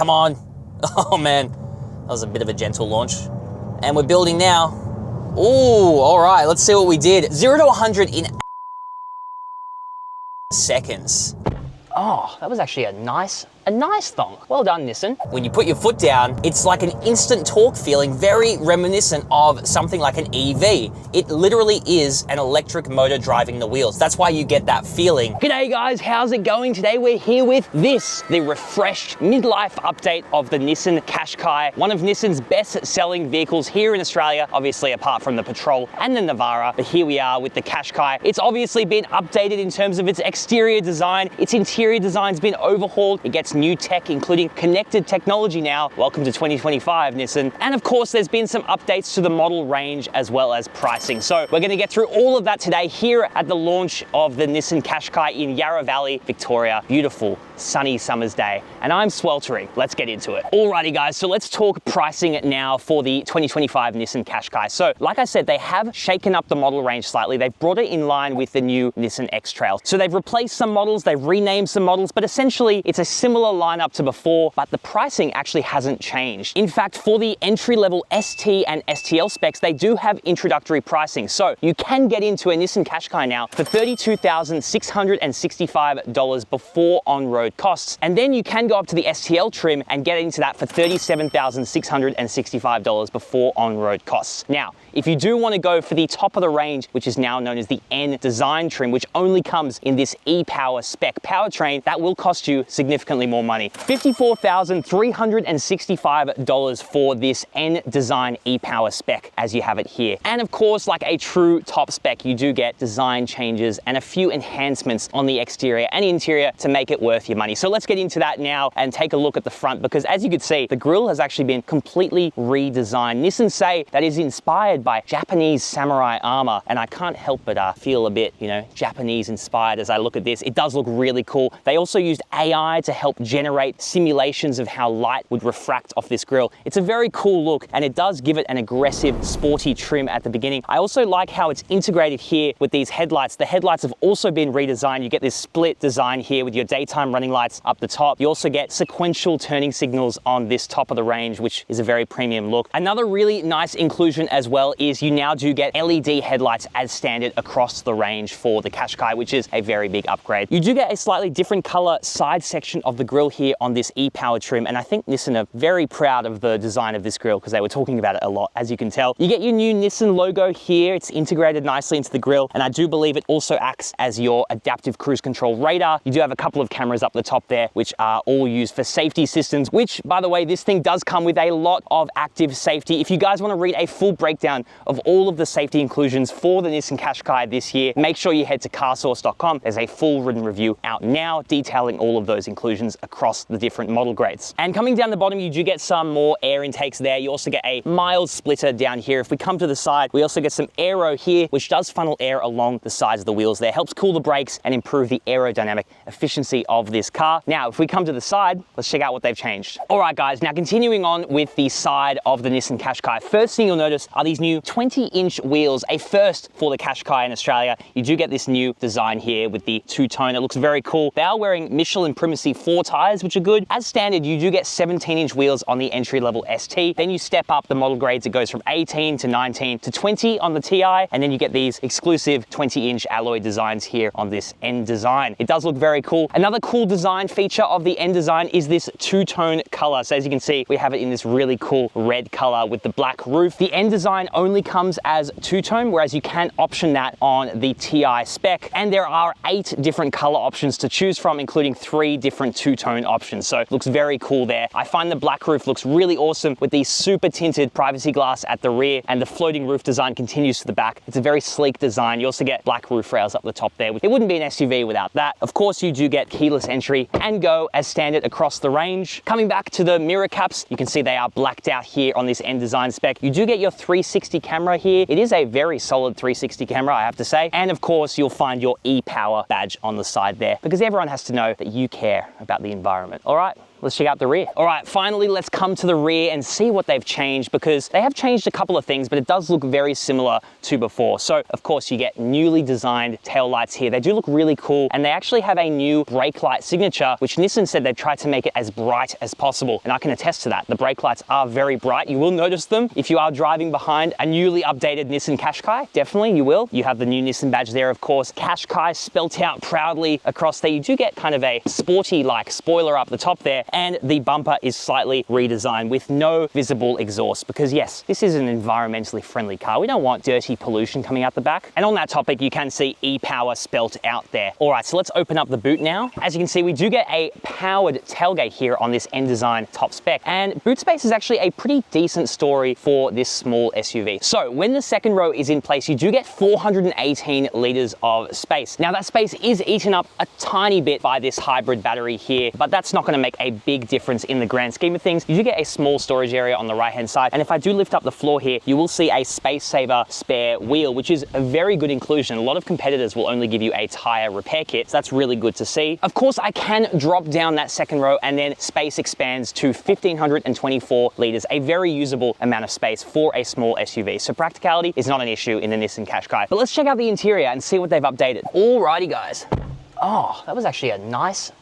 come on. Oh man, that was a bit of a gentle launch. And we're building now. Ooh, all right, let's see what we did. 0 to 100 in seconds. Oh, that was actually a nice thong. Well done, Nissan. When you put your foot down, it's like an instant torque feeling, very reminiscent of something like an EV. It literally is an electric motor driving the wheels. That's why you get that feeling. G'day guys, how's it going? Today we're here with this, the refreshed midlife update of the Nissan Qashqai, one of Nissan's best-selling vehicles here in Australia, obviously apart from the Patrol and the Navara, but here we are with the Qashqai. It's obviously been updated in terms of its exterior design. Its interior design's been overhauled. It gets new tech, including connected technology now. Welcome to 2025, Nissan. And of course, there's been some updates to the model range as well as pricing. So we're gonna get through all of that today here at the launch of the Nissan Qashqai in Yarra Valley, Victoria. Beautiful, sunny summer's day. And I'm sweltering. Let's get into it. Alrighty guys, so let's talk pricing now for the 2025 Nissan Qashqai. So like I said, they have shaken up the model range slightly. They've brought it in line with the new Nissan X-Trail. So they've replaced some models, they've renamed some models, but essentially it's a similar lineup to before, but the pricing actually hasn't changed. In fact, for the entry-level ST and STL specs, they do have introductory pricing. So you can get into a Nissan Qashqai now for $32,665 before on-road costs. And then you can go up to the STL trim and get into that for $37,665 before on-road costs. Now, if you do want to go for the top of the range, which is now known as the N design trim, which only comes in this e-Power spec powertrain, that will cost you significantly more money. $54,365 for this N design e-Power spec as you have it here. And of course, like a true top spec, you do get design changes and a few enhancements on the exterior and interior to make it worth your money. So let's get into that now and take a look at the front, because as you can see, the grille has actually been completely redesigned. Nissan say that is inspired by Japanese samurai armor, and I can't help but feel a bit, Japanese inspired as I look at this. It does look really cool. They also used AI to help generate simulations of how light would refract off this grille. It's a very cool look, and it does give it an aggressive, sporty trim at the beginning. I also like how it's integrated here with these headlights. The headlights have also been redesigned. You get this split design here with your daytime running lights up the top. You also get sequential turning signals on this top of the range, which is a very premium look. Another really nice inclusion as well is you now do get LED headlights as standard across the range for the Qashqai, which is a very big upgrade. You do get a slightly different color side section of the grille here on this e-Power trim, and I think Nissan are very proud of the design of this grille because they were talking about it a lot, as you can tell. You get your new Nissan logo here. It's integrated nicely into the grille, and I do believe it also acts as your adaptive cruise control radar. You do have a couple of cameras up the top there, which are all used for safety systems, which, by the way, this thing does come with a lot of active safety. If you guys want to read a full breakdown of all of the safety inclusions for the Nissan Qashqai this year, make sure you head to carsauce.com. There's a full written review out now detailing all of those inclusions across the different model grades. And coming down the bottom, you do get some more air intakes there. You also get a mild splitter down here. If we come to the side, we also get some aero here, which does funnel air along the sides of the wheels there, helps cool the brakes and improve the aerodynamic efficiency of this car. Now, if we come to the side, let's check out what they've changed. All right, guys, now continuing on with the side of the Nissan Qashqai, first thing you'll notice are these new 20-inch wheels, a first for the Qashqai in Australia. You do get this new design here with the two-tone. It looks very cool. They are wearing Michelin Primacy 4 tires, which are good. As standard, you do get 17-inch wheels on the entry-level ST. Then you step up the model grades. It goes from 18 to 19 to 20 on the TI, and then you get these exclusive 20-inch alloy designs here on this N design. It does look very cool. Another cool design feature of the N design is this two-tone color. So as you can see, we have it in this really cool red color with the black roof. The N design only comes as two-tone, whereas you can option that on the TI spec. And there are 8 different color options to choose from, including 3 different two-tone options. So it looks very cool there. I find the black roof looks really awesome with the super tinted privacy glass at the rear, and the floating roof design continues to the back. It's a very sleek design. You also get black roof rails up the top there. It wouldn't be an SUV without that. Of course, you do get keyless entry and go as standard across the range. Coming back to the mirror caps, you can see they are blacked out here on this N design spec. You do get your 360 camera here. It is a very solid 360 camera, I have to say. And of course, you'll find your e-Power badge on the side there, because everyone has to know that you care about the environment. All right, let's check out the rear. All right, finally, let's come to the rear and see what they've changed, because they have changed a couple of things, but it does look very similar to before. So of course you get newly designed tail lights here. They do look really cool, and they actually have a new brake light signature, which Nissan said they've tried to make it as bright as possible. And I can attest to that. The brake lights are very bright. You will notice them if you are driving behind a newly updated Nissan Qashqai. Definitely you will. You have the new Nissan badge there, of course. Qashqai spelt out proudly across there. You do get kind of a sporty like spoiler up the top there, and the bumper is slightly redesigned with no visible exhaust, because yes, this is an environmentally friendly car. We don't want dirty pollution coming out the back. And on that topic, you can see e-power spelt out there. All right, so let's open up the boot now. As you can see, we do get a powered tailgate here on this N Design top spec, and boot space is actually a pretty decent story for this small SUV. So when the second row is in place, you do get 418 liters of space. Now that space is eaten up a tiny bit by this hybrid battery here, but that's not going to make a big difference in the grand scheme of things. You do get a small storage area on the right hand side, and if I do lift up the floor here, you will see a space saver spare wheel, which is a very good inclusion. A lot of competitors will only give you a tire repair kit, so that's really good to see. Of course, I can drop down that second row, and then space expands to 1524 liters, a very usable amount of space for a small SUV. So practicality is not an issue in the Nissan Qashqai. But let's check out the interior and see what they've updated. Alrighty guys. Oh, that was actually a nice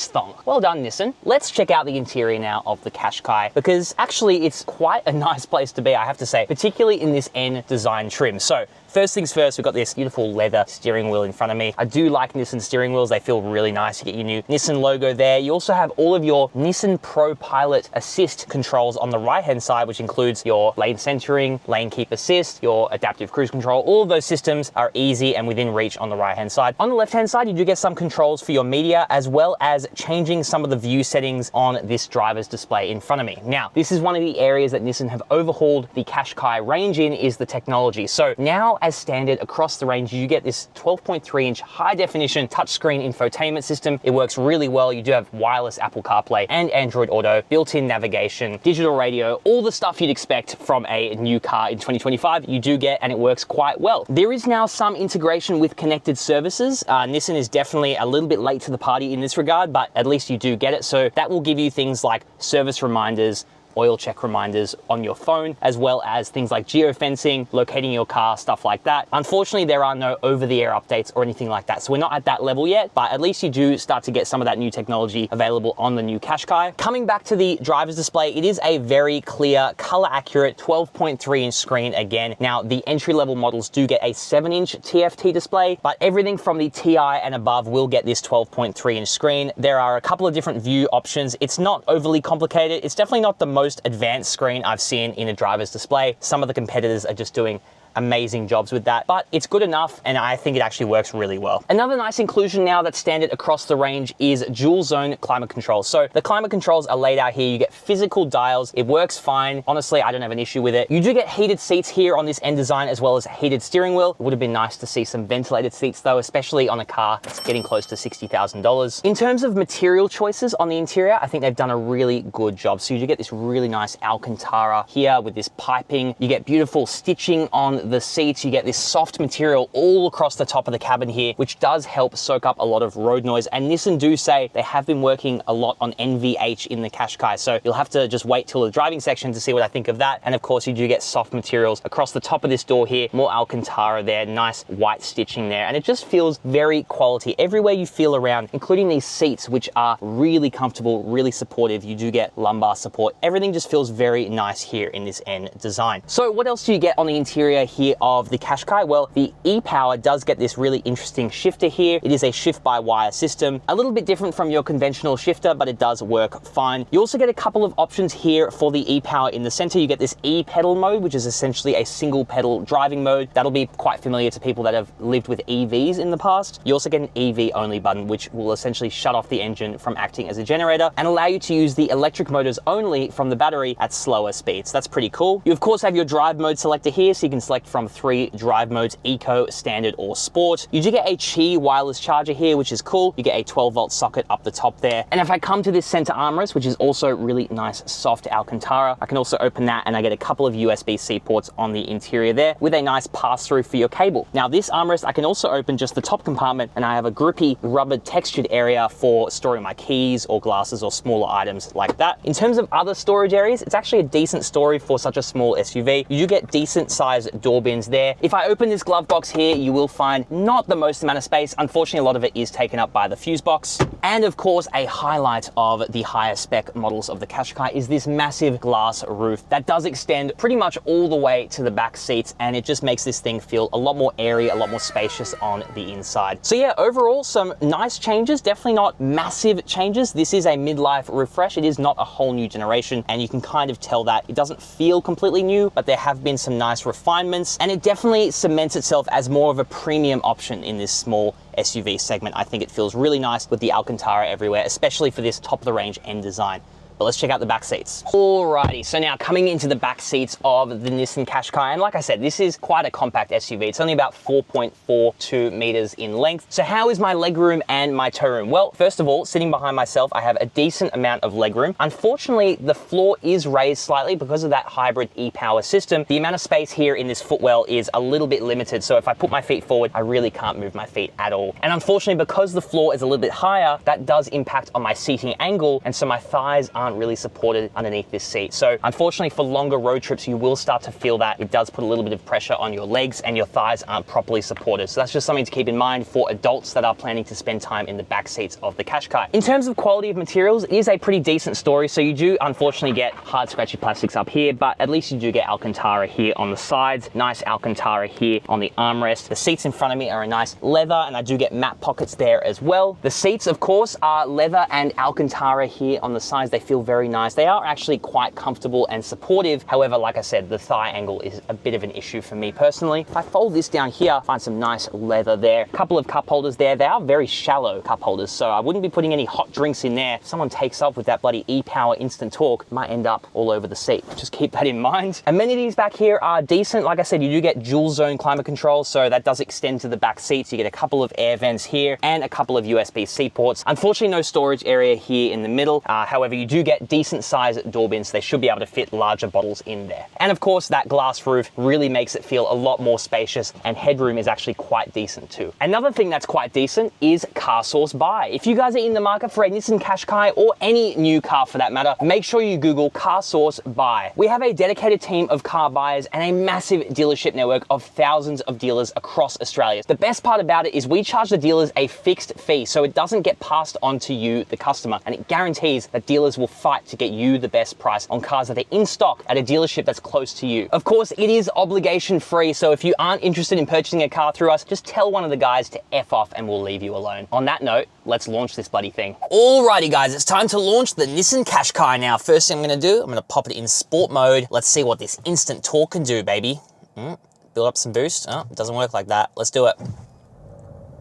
thong. Well done, Nissan. Let's check out the interior now of the Qashqai, because actually it's quite a nice place to be, I have to say, particularly in this N Design trim. So first things first, we've got this beautiful leather steering wheel in front of me. I do like Nissan steering wheels. They feel really nice. You get your new Nissan logo there. You also have all of your Nissan Pro Pilot Assist controls on the right-hand side, which includes your lane centering, lane keep assist, your adaptive cruise control. All of those systems are easy and within reach on the right-hand side. On the left-hand side, you do get some controls for your media, as well as changing some of the view settings on this driver's display in front of me. Now, this is one of the areas that Nissan have overhauled the Qashqai range in, is the technology. So now, as standard across the range, you get this 12.3-inch high-definition touchscreen infotainment system. It works really well. You do have wireless Apple CarPlay and Android Auto, built-in navigation, digital radio, all the stuff you'd expect from a new car in 2025, you do get, and it works quite well. There is now some integration with connected services. Nissan is definitely a little bit late to the party in this regard, but at least you do get it. So that will give you things like service reminders, oil check reminders on your phone, as well as things like geofencing, locating your car, stuff like that. Unfortunately, there are no over-the-air updates or anything like that, so we're not at that level yet, but at least you do start to get some of that new technology available on the new Qashqai. Coming back to the driver's display, it is a very clear, color-accurate 12.3-inch screen again. Now, the entry-level models do get a 7-inch TFT display, but everything from the TI and above will get this 12.3-inch screen. There are a couple of different view options. It's not overly complicated. It's definitely not the most advanced screen I've seen in a driver's display. Some of the competitors are just doing amazing jobs with that, but it's good enough, and I think it actually works really well. Another nice inclusion now that's standard across the range is dual zone climate control. So the climate controls are laid out here. You get physical dials. It works fine. Honestly, I don't have an issue with it. You do get heated seats here on this N Design, as well as a heated steering wheel. It would have been nice to see some ventilated seats though, especially on a car that's getting close to $60,000. In terms of material choices on the interior, I think they've done a really good job. So you do get this really nice Alcantara here with this piping. You get beautiful stitching on the seats. You get this soft material all across the top of the cabin here, which does help soak up a lot of road noise. And Nissan do say they have been working a lot on NVH in the Qashqai, so you'll have to just wait till the driving section to see what I think of that. And of course, you do get soft materials across the top of this door here, more Alcantara there, nice white stitching there, and it just feels very quality everywhere you feel around, including these seats, which are really comfortable, really supportive. You do get lumbar support. Everything just feels very nice here in this N Design. So what else do you get on the interior here of the Qashqai? Well, the e-Power does get this really interesting shifter here. It is a shift-by-wire system, a little bit different from your conventional shifter, but it does work fine. You also get a couple of options here for the e-Power in the center. You get this e-pedal mode, which is essentially a single pedal driving mode. That'll be quite familiar to people that have lived with EVs in the past. You also get an EV only button, which will essentially shut off the engine from acting as a generator and allow you to use the electric motors only from the battery at slower speeds. That's pretty cool. You of course have your drive mode selector here, so you can select select from 3 drive modes: Eco, Standard, or Sport. You do get a Qi wireless charger here, which is cool. You get a 12-volt socket up the top there. And if I come to this center armrest, which is also really nice, soft Alcantara, I can also open that and I get a couple of USB-C ports on the interior there with a nice pass-through for your cable. Now this armrest, I can also open just the top compartment and I have a grippy rubber textured area for storing my keys or glasses or smaller items like that. In terms of other storage areas, it's actually a decent storage for such a small SUV. You do get decent sized door bins there. If I open this glove box here, you will find not the most amount of space. Unfortunately, a lot of it is taken up by the fuse box. And of course, a highlight of the higher spec models of the Qashqai is this massive glass roof that does extend pretty much all the way to the back seats, and it just makes this thing feel a lot more airy, a lot more spacious on the inside. So yeah, overall, some nice changes, definitely not massive changes. This is a midlife refresh. It is not a whole new generation, and you can kind of tell that it doesn't feel completely new, but there have been some nice refinements, and it definitely cements itself as more of a premium option in this small SUV segment. I think it feels really nice with the Alcantara everywhere, especially for this top of the range end design. But let's check out the back seats. Alrighty, so now coming into the back seats of the Nissan Qashqai, and like I said, this is quite a compact SUV. It's only about 4.42 meters in length. So how is my legroom and my toe room? Well, first of all, sitting behind myself, I have a decent amount of legroom. Unfortunately, the floor is raised slightly because of that hybrid e-power system. The amount of space here in this footwell is a little bit limited. So if I put my feet forward, I really can't move my feet at all. And unfortunately, because the floor is a little bit higher, that does impact on my seating angle. And so my thighs aren't really supported underneath this seat. So unfortunately, for longer road trips, you will start to feel that it does put a little bit of pressure on your legs and your thighs aren't properly supported. So that's just something to keep in mind for adults that are planning to spend time in the back seats of the Qashqai. In terms of quality of materials, it is a pretty decent story. So you do unfortunately get hard scratchy plastics up here, but at least you do get Alcantara here on the sides, nice Alcantara here on the armrest. The seats in front of me are a nice leather, and I do get matte pockets there as well. The seats, of course, are leather and Alcantara here on the sides. They feel very nice. They are actually quite comfortable and supportive. However, like I said, the thigh angle is a bit of an issue for me personally. If I fold this down here, find some nice leather there. A couple of cup holders there. They are very shallow cup holders, so I wouldn't be putting any hot drinks in there. If someone takes off with that bloody e-power instant torque, it might end up all over the seat. Just keep that in mind. Amenities back here are decent. Like I said, you do get dual zone climate control, so that does extend to the back seats. You get a couple of air vents here and a couple of USB-C ports. Unfortunately, no storage area here in the middle. However, you do get decent size door bins. They should be able to fit larger bottles in there. And of course, that glass roof really makes it feel a lot more spacious, and headroom is actually quite decent too. Another thing that's quite decent is CarSauce Buy. If you guys are in the market for a Nissan Qashqai or any new car for that matter, make sure you Google CarSauce Buy. We have a dedicated team of car buyers and a massive dealership network of thousands of dealers across Australia. The best part about it is we charge the dealers a fixed fee, so it doesn't get passed on to you, the customer, and it guarantees that dealers will fight to get you the best price on cars that are in stock at a dealership that's close to you. Of course, it is obligation free, so if you aren't interested in purchasing a car through us, just tell one of the guys to F off and we'll leave you alone. On that note, let's launch this bloody thing. Alrighty guys, it's time to launch the Nissan Qashqai now. First thing I'm gonna do, I'm gonna pop it in sport mode. Let's see what this instant torque can do, baby. Build up some boost. Oh, it doesn't work like that. Let's do it.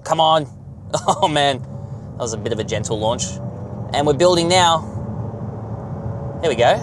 Come on. Oh man, that was a bit of a gentle launch. And we're building now. There we go.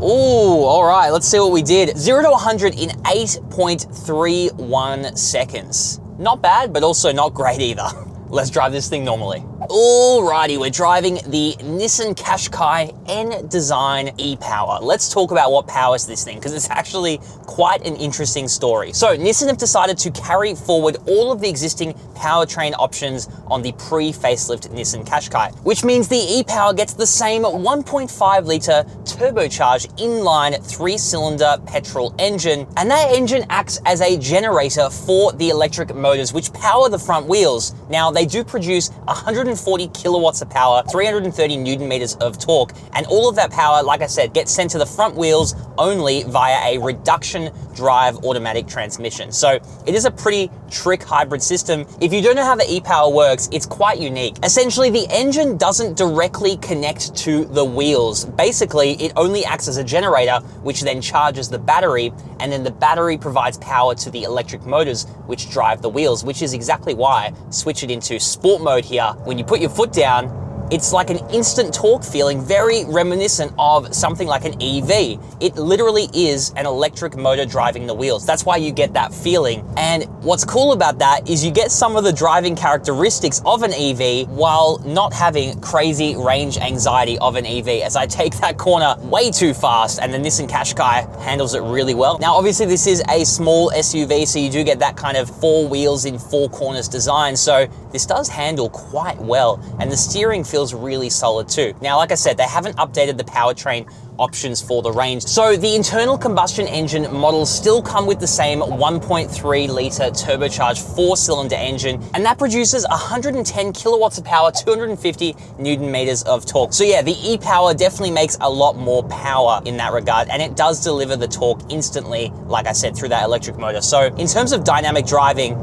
Ooh, all right, let's see what we did. 0 to 100 in 8.31 seconds. Not bad, but also not great either. Let's drive this thing normally. Alrighty, we're driving the Nissan Qashqai N-Design e-Power. Let's talk about what powers this thing, because it's actually quite an interesting story. So Nissan have decided to carry forward all of the existing powertrain options on the pre-facelift Nissan Qashqai, which means the e-Power gets the same 1.5 litre turbocharged inline 3-cylinder petrol engine, and that engine acts as a generator for the electric motors which power the front wheels. Now, they do produce 140 kilowatts of power, 330 Newton meters of torque, and all of that power, like I said, gets sent to the front wheels only via a reduction drive automatic transmission. So it is a pretty trick hybrid system. If you don't know how the e-Power works, it's quite unique. Essentially, the engine doesn't directly connect to the wheels. Basically, it only acts as a generator, which then charges the battery, and then the battery provides power to the electric motors, which drive the wheels, which is exactly why switch it into sport mode here. When you put your foot down, It's like an instant torque feeling, very reminiscent of something like an EV. It literally is an electric motor driving the wheels. That's why you get that feeling. And what's cool about that is you get some of the driving characteristics of an EV while not having crazy range anxiety of an EV, as I take that corner way too fast, and the Nissan Qashqai handles it really well. Now, obviously this is a small SUV, so you do get that kind of 4 wheels in 4 corners design. So this does handle quite well, and the steering feels really solid too. Now, like I said, they haven't updated the powertrain options for the range. So the internal combustion engine models still come with the same 1.3 litre turbocharged 4-cylinder engine, and that produces 110 kilowatts of power, 250 Newton meters of torque. So yeah, the e-Power definitely makes a lot more power in that regard, and it does deliver the torque instantly, like I said, through that electric motor. So in terms of dynamic driving,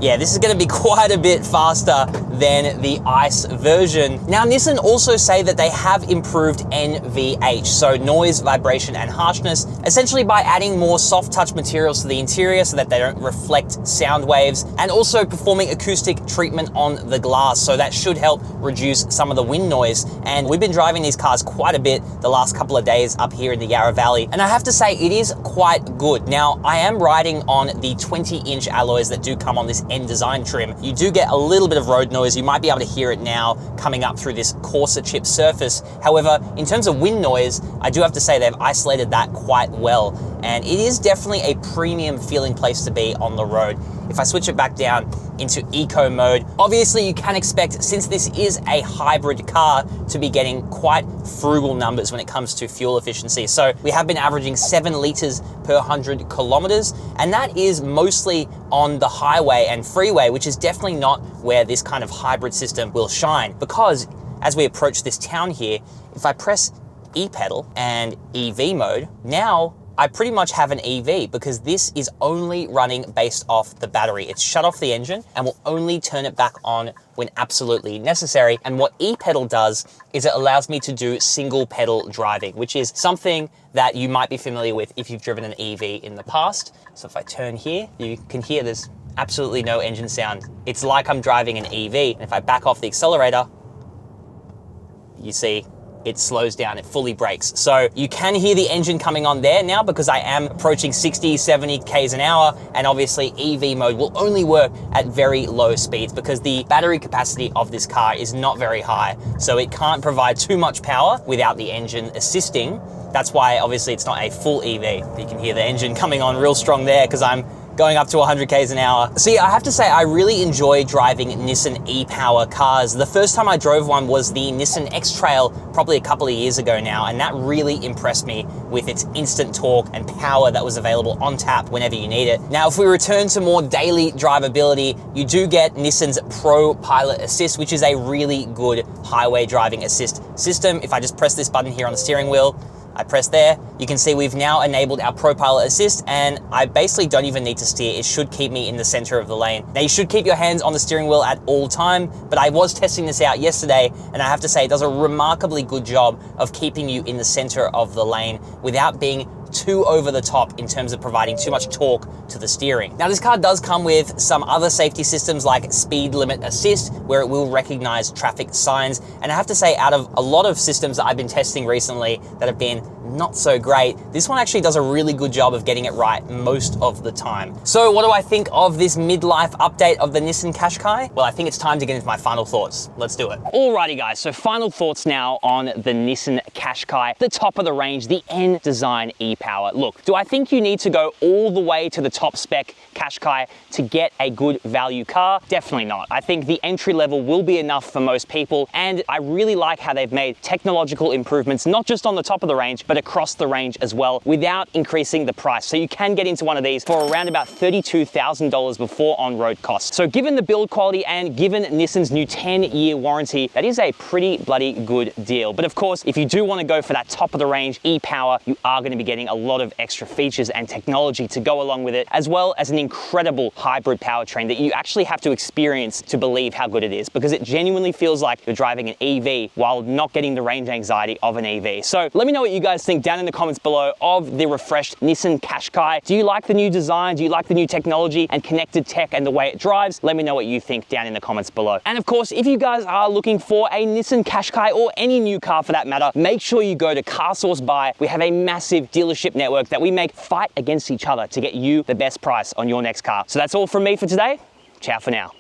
yeah, this is going to be quite a bit faster than the ICE version. Now, Nissan also say that they have improved NVH, so noise, vibration, and harshness, essentially by adding more soft touch materials to the interior so that they don't reflect sound waves, and also performing acoustic treatment on the glass. So that should help reduce some of the wind noise. And we've been driving these cars quite a bit the last couple of days up here in the Yarra Valley, and I have to say it is quite good. Now, I am riding on the 20-inch alloys that do come on this N design trim. You do get a little bit of road noise. You might be able to hear it now coming up through this coarser chip surface. However, in terms of wind noise, I do have to say they've isolated that quite well, and it is definitely a premium feeling place to be on the road. If I switch it back down into eco mode, obviously you can expect, since this is a hybrid car, to be getting quite frugal numbers when it comes to fuel efficiency. So we have been averaging 7 liters per 100 kilometers, and that is mostly on the highway and freeway, which is definitely not where this kind of hybrid system will shine. Because as we approach this town here, if I press e-pedal and EV mode, now I pretty much have an EV, because this is only running based off the battery. It's shut off the engine and will only turn it back on when absolutely necessary. And what e-pedal does is it allows me to do single pedal driving, which is something that you might be familiar with if you've driven an EV in the past. So if I turn here, you can hear there's absolutely no engine sound. It's like I'm driving an EV. And if I back off the accelerator, you see it slows down, it fully brakes. So you can hear the engine coming on there now, because I am approaching 60, 70 Ks an hour, and obviously EV mode will only work at very low speeds because the battery capacity of this car is not very high. So it can't provide too much power without the engine assisting. That's why obviously it's not a full EV. You can hear the engine coming on real strong there because I'm going up to 100 Ks an hour. So yeah, I have to say, I really enjoy driving Nissan e-Power cars. The first time I drove one was the Nissan X-Trail, probably a couple of years ago now, and that really impressed me with its instant torque and power that was available on tap whenever you need it. Now, if we return to more daily drivability, you do get Nissan's Pro Pilot Assist, which is a really good highway driving assist system. If I just press this button here on the steering wheel, I press there, you can see we've now enabled our Pro Pilot Assist, and I basically don't even need to steer. It should keep me in the center of the lane. Now, you should keep your hands on the steering wheel at all time, but I was testing this out yesterday, and I have to say it does a remarkably good job of keeping you in the center of the lane without being too over the top in terms of providing too much torque to the steering. Now, this car does come with some other safety systems like speed limit assist, where it will recognize traffic signs. And I have to say, out of a lot of systems that I've been testing recently that have been not so great, this one actually does a really good job of getting it right most of the time. So what do I think of this midlife update of the Nissan Qashqai? Well, I think it's time to get into my final thoughts. Let's do it. Alrighty guys, so final thoughts now on the Nissan Qashqai, the top of the range, the N design e-Power. Look, do I think you need to go all the way to the top spec Qashqai to get a good value car? Definitely not. I think the entry level will be enough for most people, and I really like how they've made technological improvements, not just on the top of the range, but across the range as well, without increasing the price. So you can get into one of these for around about $32,000 before on-road costs. So given the build quality and given Nissan's new 10-year warranty, that is a pretty bloody good deal. But of course, if you do want to go for that top of the range e-Power, you are going to be getting a lot of extra features and technology to go along with it, as well as an incredible hybrid powertrain that you actually have to experience to believe how good it is, because it genuinely feels like you're driving an EV while not getting the range anxiety of an EV. So let me know what you guys think down in the comments below of the refreshed Nissan Qashqai. Do you like the new design? Do you like the new technology and connected tech and the way it drives? Let me know what you think down in the comments below. And of course, if you guys are looking for a Nissan Qashqai or any new car for that matter, make sure you go to CarSauce Buy. We have a massive dealership network that we make fight against each other to get you the best price on your next car. So that's all from me for today. Ciao for now.